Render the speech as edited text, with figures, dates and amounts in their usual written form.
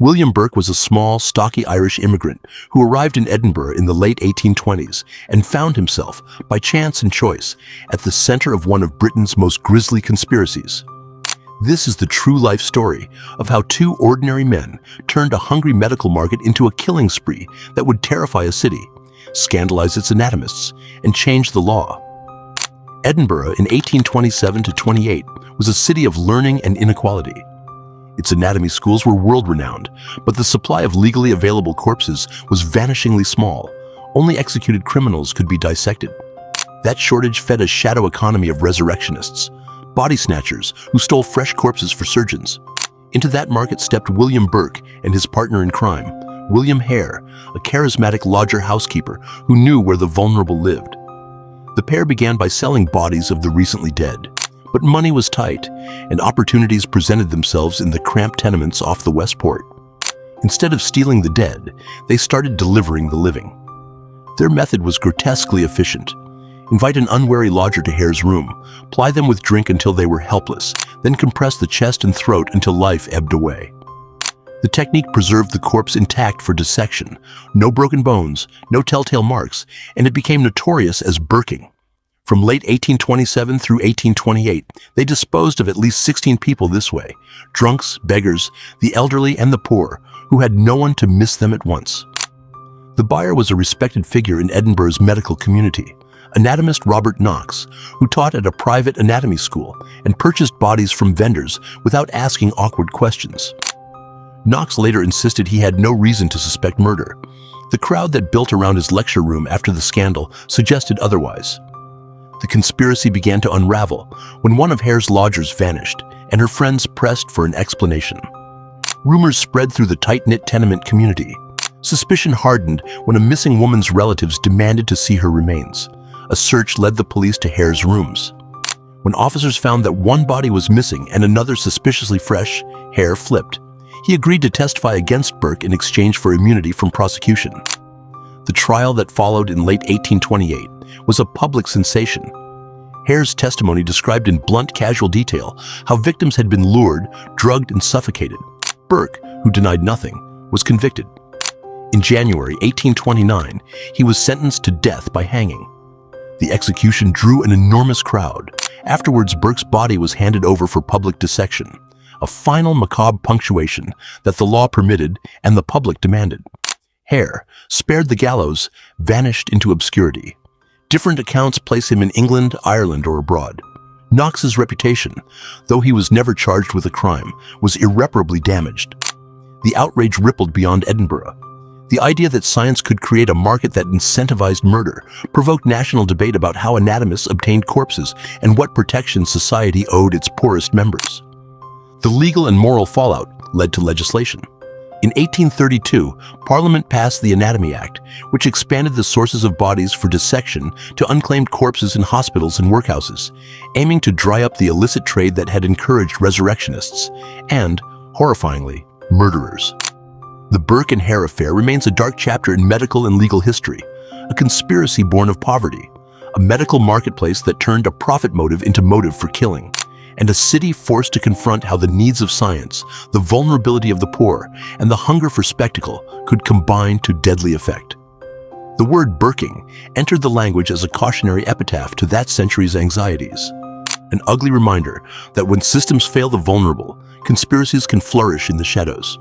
William Burke was a small, stocky Irish immigrant who arrived in Edinburgh in the late 1820s and found himself, by chance and choice, at the center of one of Britain's most grisly conspiracies. This is the true life story of how two ordinary men turned a hungry medical market into a killing spree that would terrify a city, scandalize its anatomists, and change the law. Edinburgh in 1827 to 28 was a city of learning and inequality. Its anatomy schools were world-renowned, but the supply of legally available corpses was vanishingly small. Only executed criminals could be dissected. That shortage fed a shadow economy of resurrectionists, body snatchers who stole fresh corpses for surgeons. Into that market stepped William Burke and his partner in crime, William Hare, a charismatic lodger housekeeper who knew where the vulnerable lived. The pair began by selling bodies of the recently dead, but money was tight, and opportunities presented themselves in the cramped tenements off the Westport. Instead of stealing the dead, they started delivering the living. Their method was grotesquely efficient. Invite an unwary lodger to Hare's room, ply them with drink until they were helpless, then compress the chest and throat until life ebbed away. The technique preserved the corpse intact for dissection, no broken bones, no telltale marks, and it became notorious as burking. From late 1827 through 1828, they disposed of at least 16 people this way: drunks, beggars, the elderly, and the poor, who had no one to miss them at once. The buyer was a respected figure in Edinburgh's medical community, anatomist Robert Knox, who taught at a private anatomy school and purchased bodies from vendors without asking awkward questions. Knox later insisted he had no reason to suspect murder. The crowd that built around his lecture room after the scandal suggested otherwise. The conspiracy began to unravel when one of Hare's lodgers vanished and her friends pressed for an explanation. Rumors spread through the tight-knit tenement community. Suspicion hardened when a missing woman's relatives demanded to see her remains. A search led the police to Hare's rooms. When officers found that one body was missing and another suspiciously fresh, Hare flipped. He agreed to testify against Burke in exchange for immunity from prosecution. The trial that followed in late 1828 was a public sensation. Hare's testimony described in blunt, casual detail how victims had been lured, drugged, and suffocated. Burke, who denied nothing, was convicted. In January 1829, he was sentenced to death by hanging. The execution drew an enormous crowd. Afterwards, Burke's body was handed over for public dissection, a final macabre punctuation that the law permitted and the public demanded. Hare, spared the gallows, vanished into obscurity. Different accounts place him in England, Ireland, or abroad. Knox's reputation, though he was never charged with a crime, was irreparably damaged. The outrage rippled beyond Edinburgh. The idea that science could create a market that incentivized murder provoked national debate about how anatomists obtained corpses and what protection society owed its poorest members. The legal and moral fallout led to legislation. In 1832, Parliament passed the Anatomy Act, which expanded the sources of bodies for dissection to unclaimed corpses in hospitals and workhouses, aiming to dry up the illicit trade that had encouraged resurrectionists and, horrifyingly, murderers. The Burke and Hare affair remains a dark chapter in medical and legal history, a conspiracy born of poverty, a medical marketplace that turned a profit motive into motive for killing, and a city forced to confront how the needs of science, the vulnerability of the poor, and the hunger for spectacle could combine to deadly effect. The word burking entered the language as a cautionary epitaph to that century's anxieties, an ugly reminder that when systems fail the vulnerable, conspiracies can flourish in the shadows.